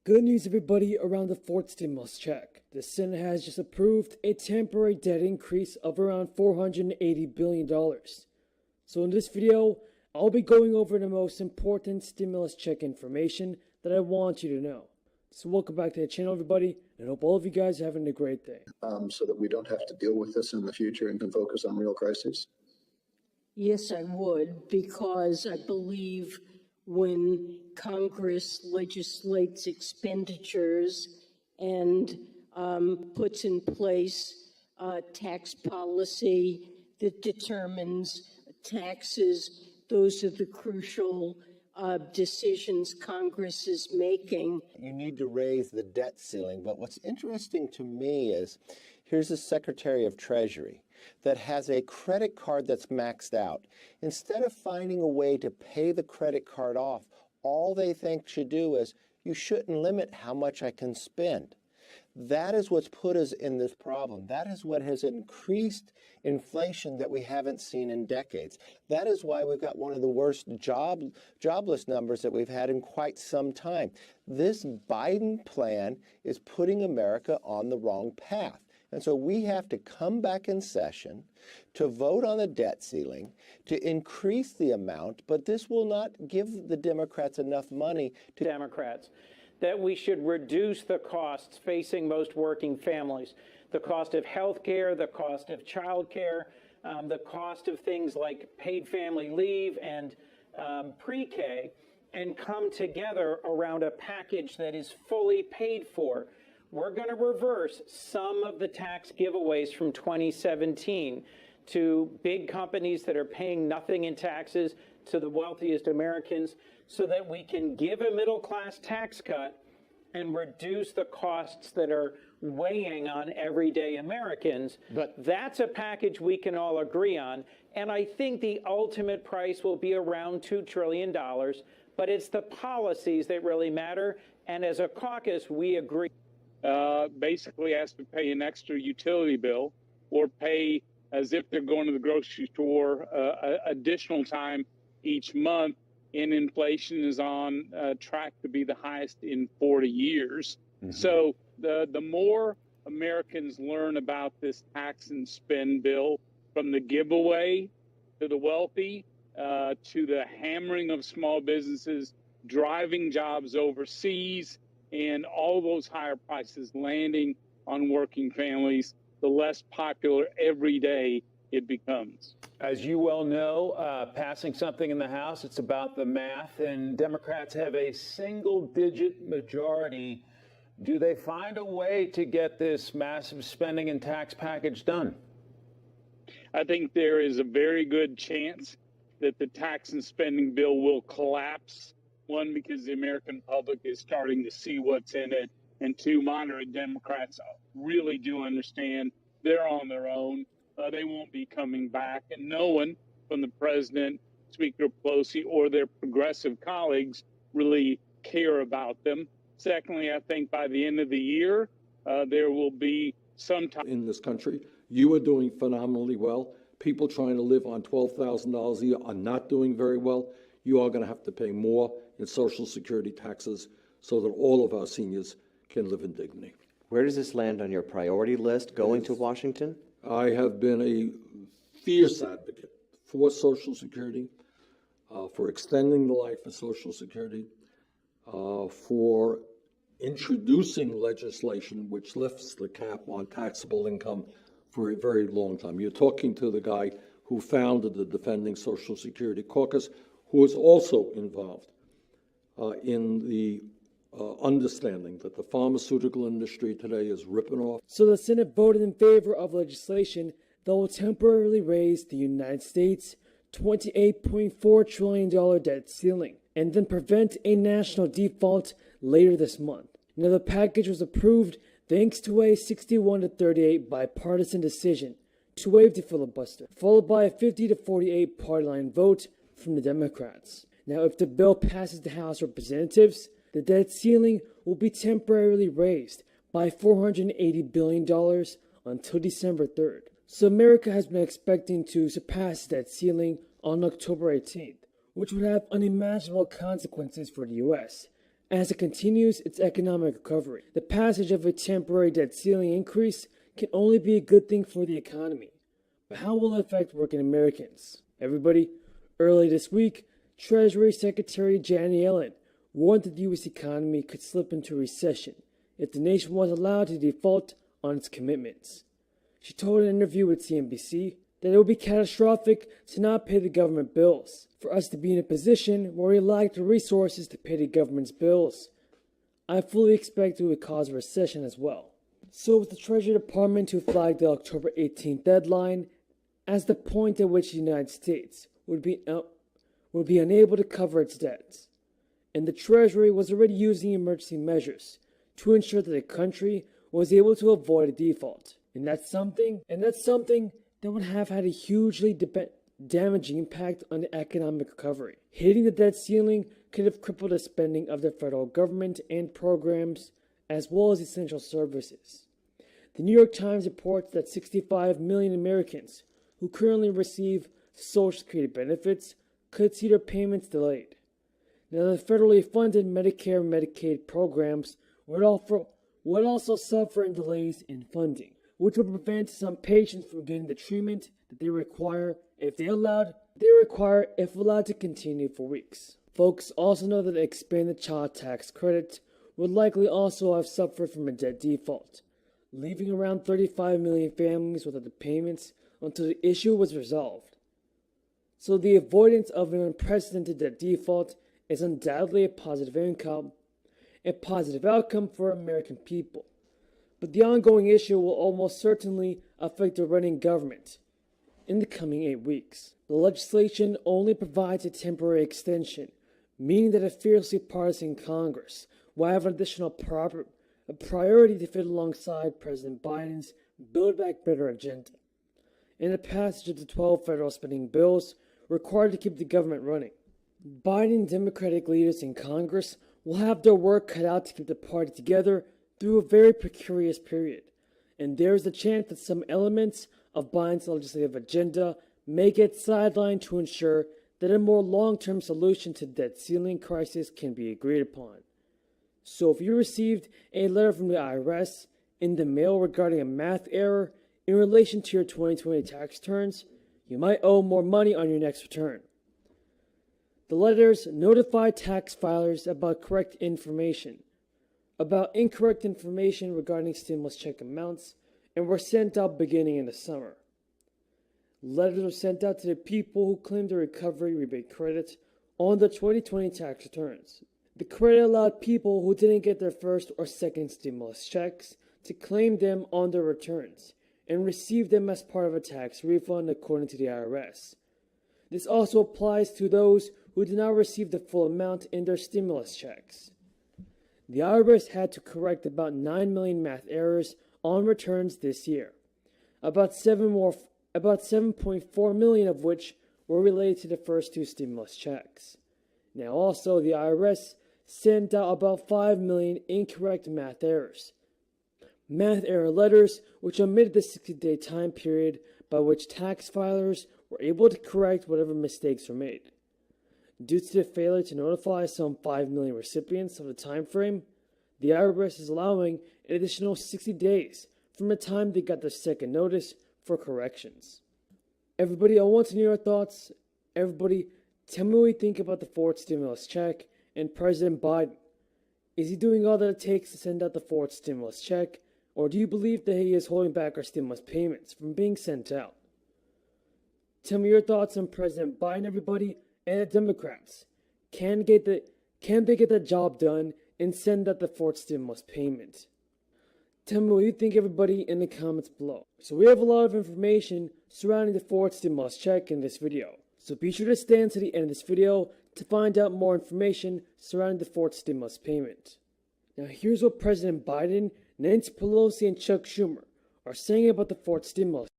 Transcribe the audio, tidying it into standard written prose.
Good news, everybody, around the fourth stimulus check. The Senate has just approved a temporary debt increase of around $480 billion. So in this video, I'll be going over the most important stimulus check information that I want you to know. So welcome back to the channel, everybody, and I hope all of you guys are having a great day. So that we don't have to deal with this in the future and can focus on real crises? Yes, I would, because I believe when Congress legislates expenditures and puts in place tax policy that determines taxes, those are the crucial decisions Congress is making. You need to raise the debt ceiling, but what's interesting to me is here's a Secretary of Treasury that has a credit card that's maxed out. Instead of finding a way to pay the credit card off, all they think should do is, you shouldn't limit how much I can spend. That is what's put us in this problem. That is what has increased inflation that we haven't seen in decades. That is why we've got one of the worst jobless numbers that we've had in quite some time. This Biden plan is putting America on the wrong path. And so we have to come back in session to vote on the debt ceiling, to increase the amount, but this will not give the Democrats enough money to Democrats that we should reduce the costs facing most working families, the cost of health care, the cost of child care, the cost of things like paid family leave and pre-K, and come together around a package that is fully paid for. We're going to reverse some of the tax giveaways from 2017 to big companies that are paying nothing in taxes to the wealthiest Americans so that we can give a middle-class tax cut and reduce the costs that are weighing on everyday Americans. But that's a package we can all agree on. And I think the ultimate price will be around $2 trillion. But it's the policies that really matter. And as a caucus, we agree. Basically has to pay an extra utility bill or pay as if they're going to the grocery store additional time each month, and inflation is on track to be the highest in 40 years. Mm-hmm. So the more Americans learn about this tax and spend bill, from the giveaway to the wealthy, to the hammering of small businesses, driving jobs overseas, and all those higher prices landing on working families, the less popular every day it becomes. As you well know, passing something in the House, it's about the math, and Democrats have a single-digit majority. Do they find a way to get this massive spending and tax package done? I think there is a very good chance that the tax and spending bill will collapse. One, because the American public is starting to see what's in it. And two, moderate Democrats really do understand they're on their own. They won't be coming back. And no one from the president, Speaker Pelosi, or their progressive colleagues really care about them. Secondly, I think by the end of the year, there will be some time in this country. You are doing phenomenally well. People trying to live on $12,000 a year are not doing very well. You are going to have to pay more in Social Security taxes so that all of our seniors can live in dignity. Where does this land on your priority list going to Washington? I have been a fierce advocate for Social Security, for extending the life of Social Security, for introducing legislation which lifts the cap on taxable income for a very long time. You're talking to the guy who founded the Defending Social Security Caucus, who is also involved in the understanding that the pharmaceutical industry today is ripping off. So the Senate voted in favor of legislation that will temporarily raise the United States' $28.4 trillion debt ceiling and then prevent a national default later this month. Now, the package was approved thanks to a 61-38 bipartisan decision to waive the filibuster, followed by a 50-48 party line vote from the Democrats. Now, if the bill passes the House of Representatives, the debt ceiling will be temporarily raised by $480 billion until December 3rd. So America has been expecting to surpass that ceiling on October 18th, which would have unimaginable consequences for the U.S., as it continues its economic recovery. The passage of a temporary debt ceiling increase can only be a good thing for the economy. But how will it affect working Americans? Everybody, early this week, Treasury Secretary Janet Yellen warned that the U.S. economy could slip into recession if the nation was allowed to default on its commitments. She told in an interview with CNBC that it would be catastrophic to not pay the government bills, for us to be in a position where we lack the resources to pay the government's bills. I fully expect it would cause a recession as well. So with the Treasury Department to flag the October 18th deadline as the point at which the United States would be unable to cover its debts, and the Treasury was already using emergency measures to ensure that the country was able to avoid a default. And that's something that would have had a hugely damaging impact on the economic recovery. Hitting the debt ceiling could have crippled the spending of the federal government and programs, as well as essential services. The New York Times reports that 65 million Americans who currently receive Social Security benefits could see their payments delayed. Now, the federally funded Medicare and Medicaid programs would also suffer in delays in funding, which would prevent some patients from getting the treatment that they require if allowed to continue for weeks. Folks also know that the expanded child tax credit would likely also have suffered from a debt default, leaving around 35 million families without the payments until the issue was resolved. So the avoidance of an unprecedented debt default is undoubtedly a positive outcome for American people. But the ongoing issue will almost certainly affect the running government in the coming 8 weeks. The legislation only provides a temporary extension, meaning that a fiercely partisan Congress will have an additional priority to fit alongside President Biden's Build Back Better agenda, and the passage of the 12 federal spending bills required to keep the government running. Biden Democratic leaders in Congress will have their work cut out to keep the party together through a very precarious period, and there is a chance that some elements of Biden's legislative agenda may get sidelined to ensure that a more long-term solution to the debt ceiling crisis can be agreed upon. So if you received a letter from the IRS in the mail regarding a math error in relation to your 2020 tax returns, you might owe more money on your next return. The letters notify tax filers about incorrect information regarding stimulus check amounts, and were sent out beginning in the summer. Letters were sent out to the people who claimed the recovery rebate credit on the 2020 tax returns. The credit allowed people who didn't get their first or second stimulus checks to claim them on their returns and receive them as part of a tax refund according to the IRS. This also applies to those who did not receive the full amount in their stimulus checks. The IRS had to correct about 9 million math errors on returns this year, about 7.4 million of which were related to the first 2 stimulus checks. Now also, the IRS sent out about 5 million incorrect math errors. Math error letters which omitted the 60-day time period by which tax filers were able to correct whatever mistakes were made. Due to the failure to notify some 5 million recipients of the time frame, the IRS is allowing an additional 60 days from the time they got their second notice for corrections. Everybody, I want to know your thoughts. Everybody, tell me what you think about the fourth stimulus check and President Biden. Is he doing all that it takes to send out the fourth stimulus check, or do you believe that he is holding back our stimulus payments from being sent out? Tell me your thoughts on President Biden, everybody, and the Democrats. Can they get the job done and send out the fourth stimulus payment? Tell me what you think, everybody, in the comments below. So we have a lot of information surrounding the fourth stimulus check in this video. So be sure to stay until the end of this video to find out more information surrounding the fourth stimulus payment. Now here's what President Biden, Nancy Pelosi, and Chuck Schumer are saying about the fourth stimulus.